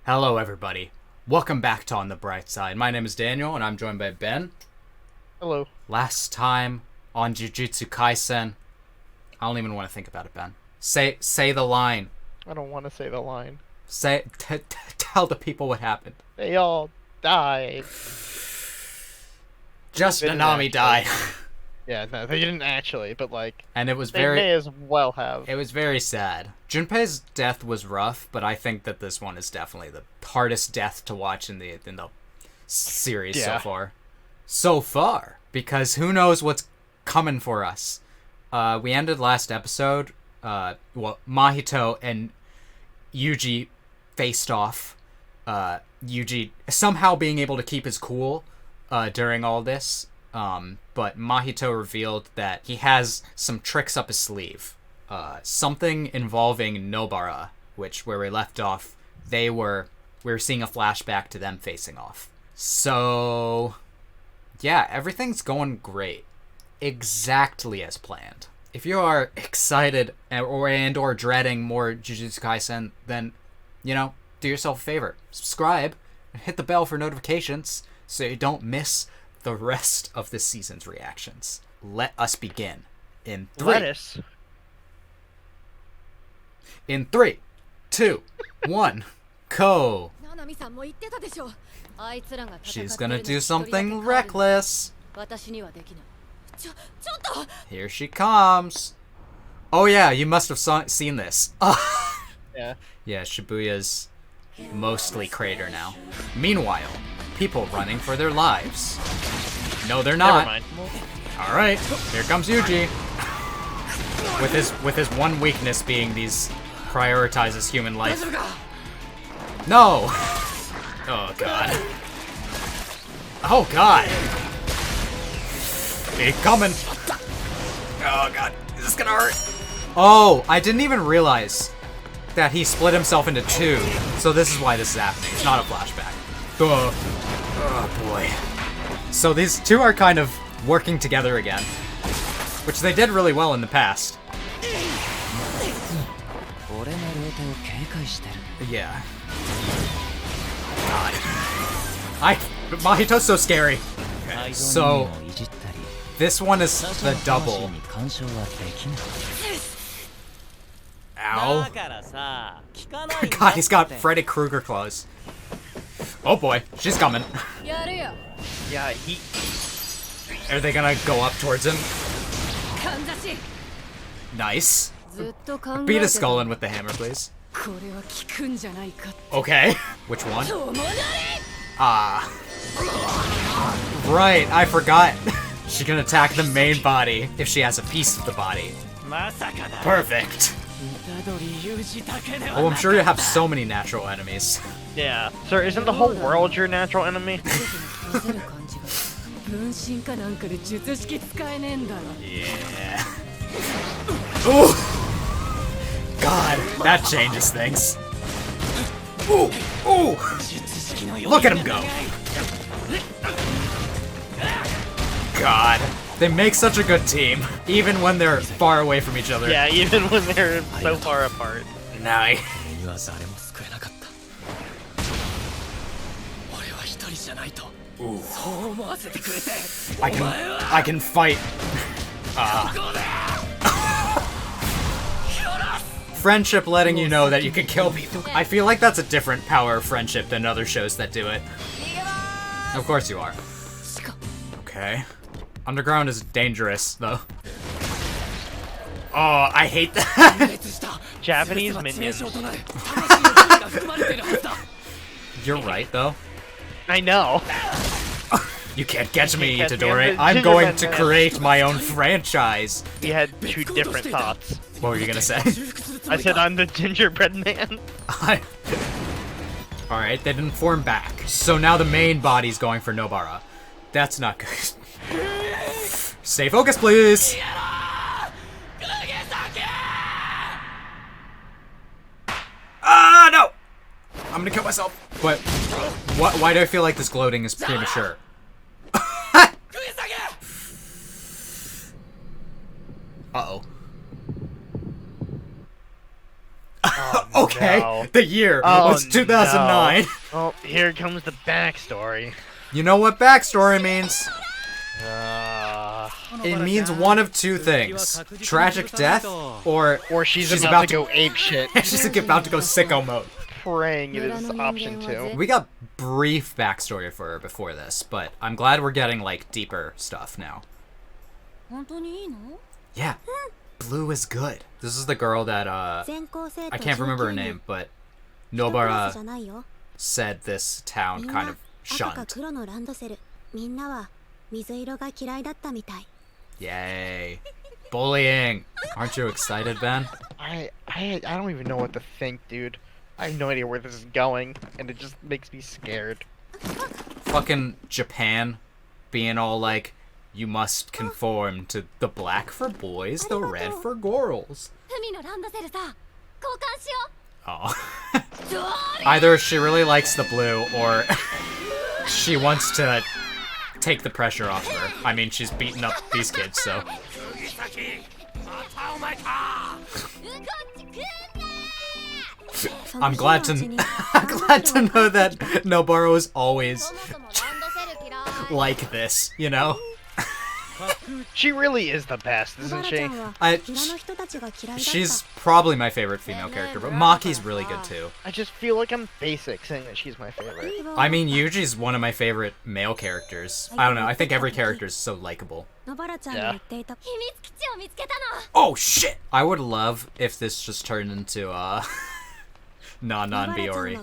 Hello, everybody. Welcome back to On the Bright Side. My name is Daniel, and I'm joined by Ben. Hello. Last time on Jujutsu Kaisen, I don't even want to think about it, Ben. Say the line. I don't want to say the line. Tell the people what happened. They all died. Just They didn't Nanami died. Yeah, no, they didn't actually, but like, And it was they may as well have. It was very sad. Junpei's death was rough, but I think that this one is definitely the hardest death to watch in the series so far. So far, because who knows what's coming for us. We ended last episode. Mahito and Yuji faced off. Yuji somehow being able to keep his cool during all this. But Mahito revealed that he has some tricks up his sleeve. Something involving Nobara, where we left off, we were seeing a flashback to them facing off. So, yeah, everything's going great. Exactly as planned. If you are excited or dreading more Jujutsu Kaisen, then, do yourself a favor. Subscribe and hit the bell for notifications so you don't miss the rest of this season's reactions. Let us begin in 3. Lettuce. In 3, 2, 1, go. She's gonna do something reckless. Here she comes. Oh yeah, you must have seen this. Yeah. Yeah, Shibuya's mostly crater now. Meanwhile, people running for their lives. No, they're not. Never mind. All right, here comes Yuji. With his one weakness being these prioritizes human life. No. Oh god. Oh god. He's coming. Oh god, is this gonna hurt? Oh, I didn't even realize that he split himself into 2. So this is why this is happening. It's not a flashback. Oh boy. So these two are kind of working together again, which they did really well in the past. Yeah. God. Mahito's so scary. Okay, so this one is the double. Ow. God, he's got Freddy Krueger claws. Oh boy, she's coming. Yeah, Are they gonna go up towards him? Nice. Beat his skull in with the hammer, please. Okay. Which one? Right, I forgot. She can attack the main body if she has a piece of the body. Perfect. Oh, I'm sure you have so many natural enemies. Yeah. Sir, isn't the whole world your natural enemy? Yeah. Ooh! God, that changes things. Ooh! Ooh! Look at him go! God. They make such a good team, even when they're far away from each other. Yeah, even when they're so far apart. Nice. Ooh. I can fight. Friendship letting you know that you can kill people. I feel like that's a different power of friendship than other shows that do it. Of course you are. Okay. Underground is dangerous, though. Oh, I hate that. Japanese minions. You're right, though. I know. You can't catch me, catch me. Itadori. I'm going to create my own franchise. We had 2 different thoughts. What were you gonna say? I said I'm the gingerbread man. Alright, they didn't form back. So now the main body's going for Nobara. That's not good. Stay focused, please! Ah, no! I'm gonna kill myself. But why do I feel like this gloating is premature? Uh-oh. Oh, Okay. Okay, no. the year Oh, was 2009. no. Oh, here comes the backstory. You know what backstory means? Uh, It means one of two things: tragic death, or she's she's about to go ape shit. she's about to go sicko mode. Praying it is option 2. We got brief backstory for her before this, but I'm glad we're getting like deeper stuff now. Yeah, Blue is good. This is the girl that I can't remember her name, but Nobara said this town kind of shunned. Yay. Bullying. Aren't you excited, Ben? I don't even know what to think, dude. I have no idea where this is going, and it just makes me scared. Fucking Japan being all like, you must conform to the black for boys, the red for girls. Oh. Either she really likes the blue, or she wants to take the pressure off her. I mean, she's beating up these kids, so. I'm glad to know that Nobara is always like this, you know? She really is the best, isn't she? She's probably my favorite female character, but Maki's really good too. I just feel like I'm basic saying that she's my favorite. I mean, Yuji's one of my favorite male characters. I don't know, I think every character is so likable. Yeah. Oh shit! I would love if this just turned into non-Biori.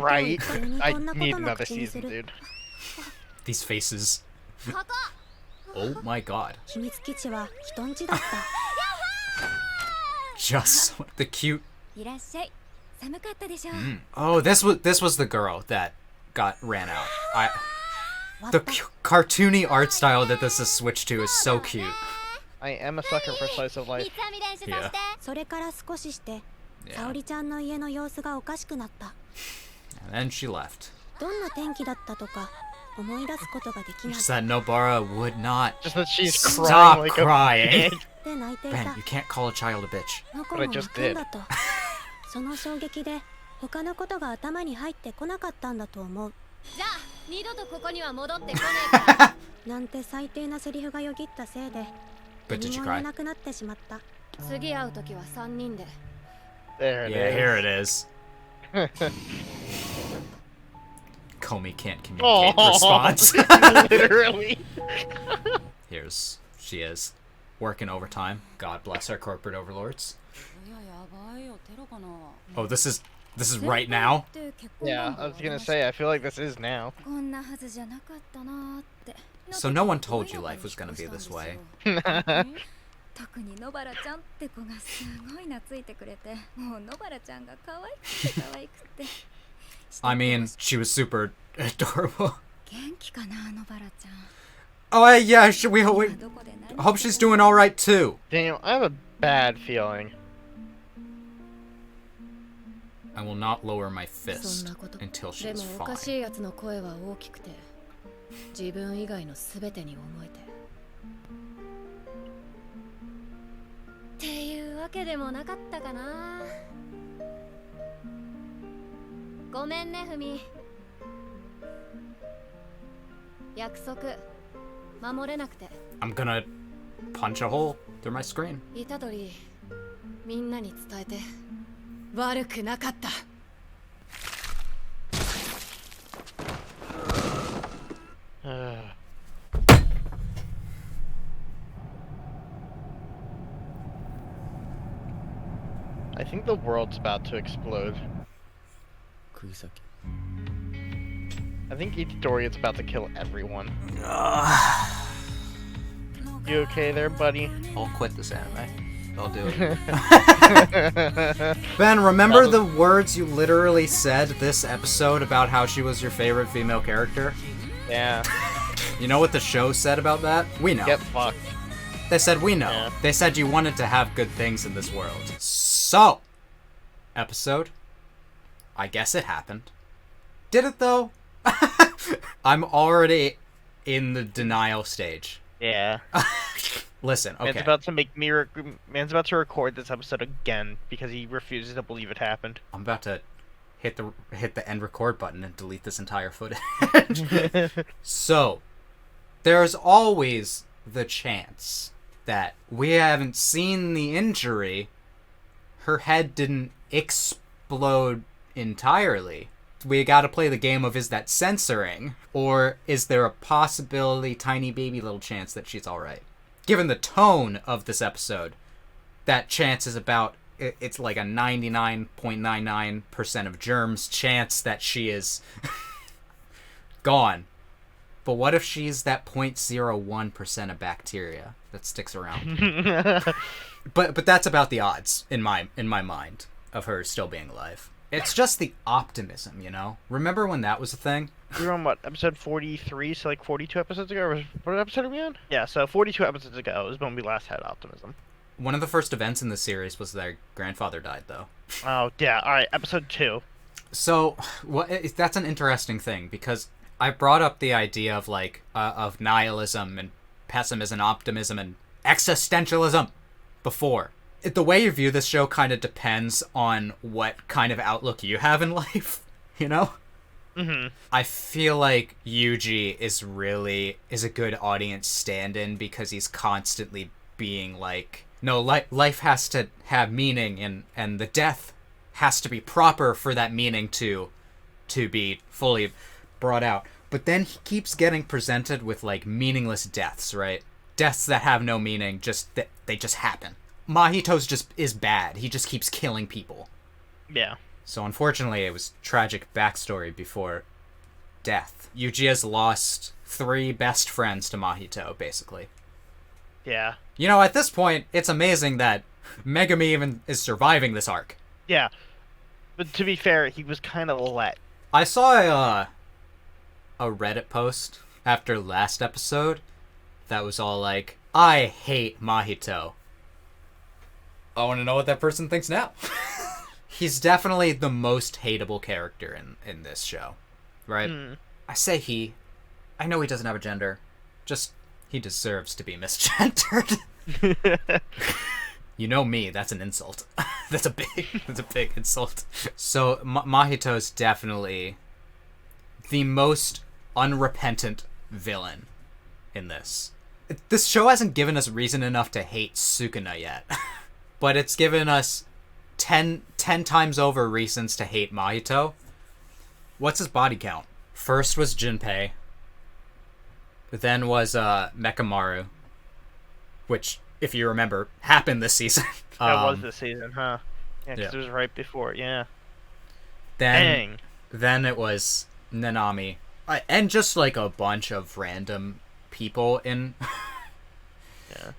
Right? I need another season, dude. These faces. Oh my god. Just the cute. Oh, this was the girl that ran out. The cartoony art style that this is switched to is so cute. I am a sucker for slice of life. Yeah. And then she left. Just that Nobara would not Just that she's stop crying like crying. a bitch. Ben, you can't call a child a bitch. But I just did. But did you cry? There it Yeah, is. here it is. Comey can't communicate response. Literally. She is working overtime. God bless our corporate overlords. Oh, this is right now. Yeah, I was gonna say, I feel like this is now. So no one told you life was gonna be this way. I mean, she was super adorable. Oh, yeah, we hope she's doing all right too. Daniel, I have a bad feeling. I will not lower my fist until she is fine. I'm gonna punch a hole through my screen. I think the world's about to explode. I think Itadori is about to kill everyone. You okay there, buddy? I'll quit this anime. I'll do it. Ben, remember the words you literally said this episode about how she was your favorite female character? Yeah. You know what the show said about that? We know. Get fucked. They said we know. Yeah. They said you wanted to have good things in this world. So, episode, I guess it happened. Did it though? I'm already in the denial stage. Yeah. Listen, okay. Man's about to record this episode again because he refuses to believe it happened. I'm about to hit the end record button and delete this entire footage. So, there's always the chance that we haven't seen the injury. Her head didn't explode entirely. We gotta play the game of, is that censoring? Or is there a possibility, tiny baby little chance, that she's alright? Given the tone of this episode, that chance is about, it's like a 99.99% of germs chance that she is gone. But what if she's that 0.01% of bacteria that sticks around? But that's about the odds in my mind of her still being alive. It's just the optimism, you know? Remember when that was a thing? We were on, what, episode 43, so like 42 episodes ago? What episode are we on? Yeah, so 42 episodes ago is when we last had optimism. One of the first events in the series was their grandfather died, though. Oh, yeah, alright, episode 2. So, that's an interesting thing, because I brought up the idea of, like, of nihilism and pessimism, optimism, and existentialism before. The way you view this show kind of depends on what kind of outlook you have in life, you know? Mm-hmm. I feel like Yuji is a good audience stand-in because he's constantly being like, no, life has to have meaning, and the death has to be proper for that meaning to be fully brought out. But then he keeps getting presented with, like, meaningless deaths, right? Deaths that have no meaning, they just happen. Mahito's just is bad. He just keeps killing people. Yeah. So unfortunately, it was tragic backstory before death. Yuji has lost 3 best friends to Mahito, basically. Yeah. You know, at this point, it's amazing that Megumi even is surviving this arc. Yeah. But to be fair, he was kind of let. I saw a Reddit post after last episode that was all like, I hate Mahito. I want to know what that person thinks now. He's definitely the most hateable character in this show, right? I say he. I know he doesn't have a gender. Just, he deserves to be misgendered. You know me, that's an insult. That's a big insult. So, Mahito's definitely the most unrepentant villain in this. This show hasn't given us reason enough to hate Sukuna yet. But it's given us 10 times over reasons to hate Mahito. What's his body count? First was Junpei. Then was Mekamaru. Which, if you remember, happened this season. That was this season, huh? Yeah, because it was right before, yeah. Dang. Then it was Nanami. And just like a bunch of random people in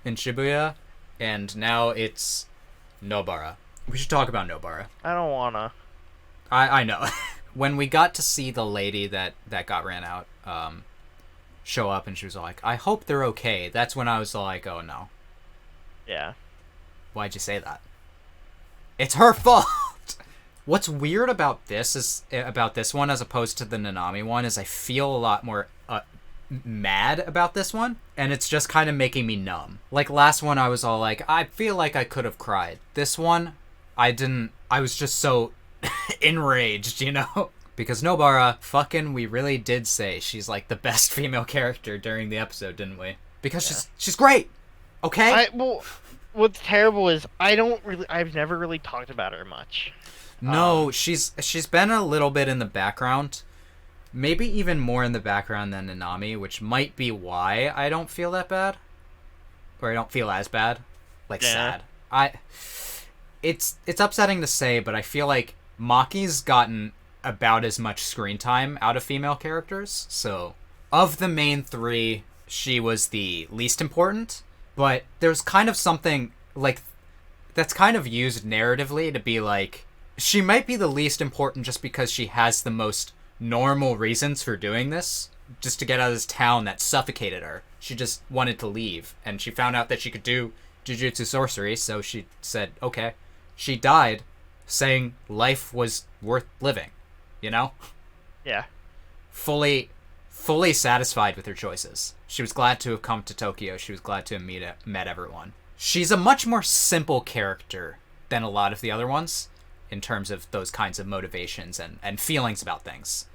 Shibuya. And now it's Nobara. We should talk about Nobara. I don't wanna. I know. When we got to see the lady that got ran out show up, and she was like, I hope they're okay, that's when I was like, oh no. Yeah. Why'd you say that? It's her fault! What's weird about this one as opposed to the Nanami one is I feel a lot more mad about this one, and it's just kind of making me numb. Like last one I was all like, I feel like I could have cried. This one I didn't. I was just so enraged, you know? Because Nobara, fucking, we really did say she's like the best female character during the episode, didn't we? Because she's great. Okay? Well, what's terrible is I've never really talked about her much. No, she's been a little bit in the background. Maybe even more in the background than Nanami, which might be why I don't feel that bad. Or I don't feel as bad. Like, sad. It's upsetting to say, but I feel like Maki's gotten about as much screen time out of female characters. So, of the main 3, she was the least important. But there's kind of something, like, that's kind of used narratively to be like, she might be the least important just because she has the most normal reasons for doing this, just to get out of this town that suffocated her. She just wanted to leave, and she found out that she could do jujutsu sorcery, so she said, okay. She died saying life was worth living, you know? Yeah. Fully fully satisfied with her choices. She was glad to have come to Tokyo. She was glad to have met everyone. She's a much more simple character than a lot of the other ones in terms of those kinds of motivations and feelings about things.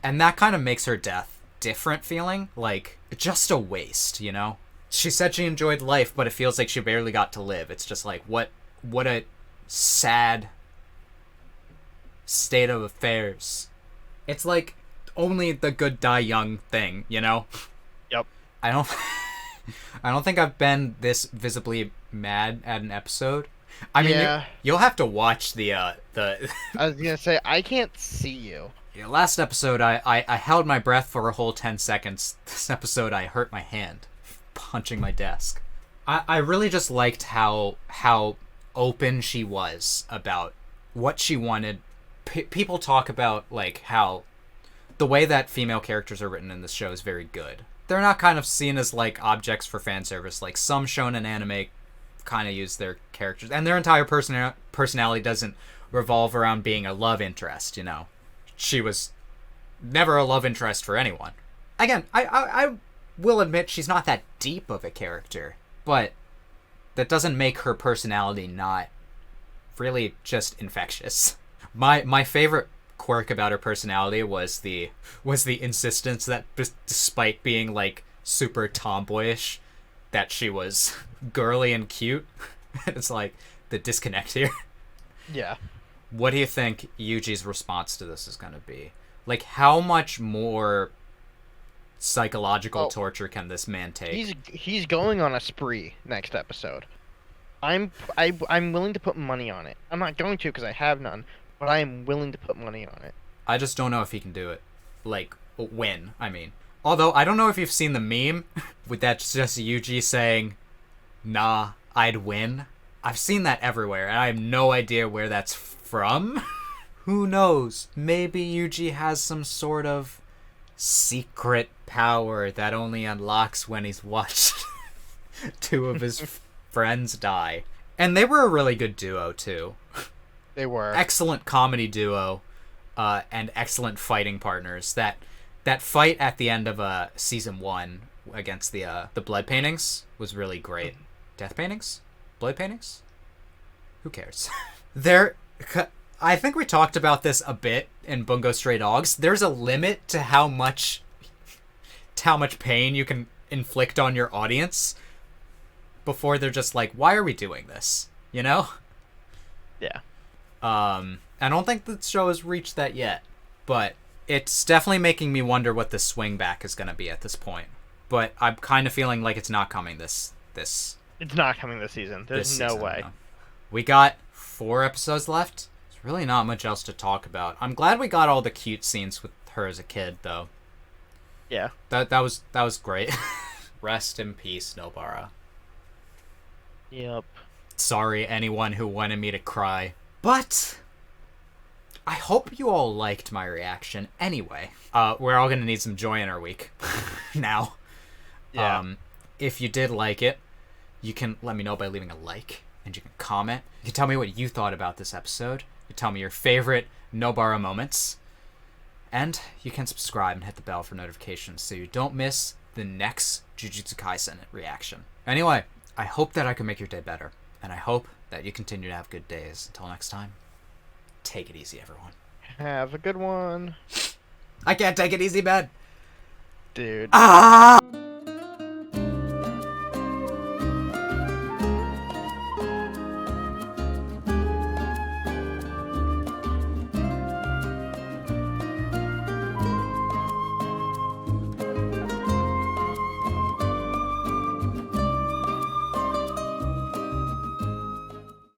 And that kind of makes her death different feeling, like just a waste, you know? She said she enjoyed life, but it feels like she barely got to live. It's just like, what a sad state of affairs. It's like only the good die young thing, you know? Yep. I don't think I've been this visibly mad at an episode. I mean, Yeah. you'll have to watch the I was gonna say, I can't see you. last episode. I held my breath for a whole 10 seconds. This episode, I hurt my hand punching my desk. I really just liked how open she was about what she wanted. People talk about like how the way that female characters are written in this show is very good. They're not kind of seen as like objects for fan service like some shonen anime kind of use their characters, and their entire personality doesn't revolve around being a love interest, you know. She was never a love interest for anyone. Again, I will admit she's not that deep of a character, but that doesn't make her personality not really just infectious. My favorite quirk about her personality was the insistence that despite being like super tomboyish, that she was girly and cute. It's like the disconnect here. Yeah. What do you think Yuji's response to this is going to be? Like, how much more psychological torture can this man take? He's going on a spree next episode. I'm willing to put money on it. I'm not going to because I have none, but I am willing to put money on it. I just don't know if he can do it. Like, win, I mean. Although, I don't know if you've seen the meme with that just Yuji saying, nah, I'd win. I've seen that everywhere, and I have no idea where that's from. Who knows? Maybe Yuji has some sort of secret power that only unlocks when he's watched two of his friends die. And they were a really good duo, too. They were. Excellent comedy duo, and excellent fighting partners. That fight at the end of season 1 against the blood paintings was really great. Death paintings? Blood paintings? Who cares? I think we talked about this a bit in Bungo Stray Dogs. There's a limit to how much pain you can inflict on your audience before they're just like, why are we doing this? You know? Yeah. I don't think the show has reached that yet, but it's definitely making me wonder what the swing back is going to be at this point. But I'm kind of feeling like it's not coming this. It's not coming this season. There's no way. No. We got 4 episodes left. There's really not much else to talk about. I'm glad we got all the cute scenes with her as a kid, though. Yeah. That was great. Rest in peace, Nobara. Yep. Sorry, anyone who wanted me to cry. But I hope you all liked my reaction anyway. We're all going to need some joy in our week now. Yeah. If you did like it, you can let me know by leaving a like, and you can comment. You can tell me what you thought about this episode. You can tell me your favorite Nobara moments. And you can subscribe and hit the bell for notifications so you don't miss the next Jujutsu Kaisen reaction. Anyway, I hope that I can make your day better. And I hope that you continue to have good days. Until next time, take it easy, everyone. Have a good one. I can't take it easy, man. Dude. Ah!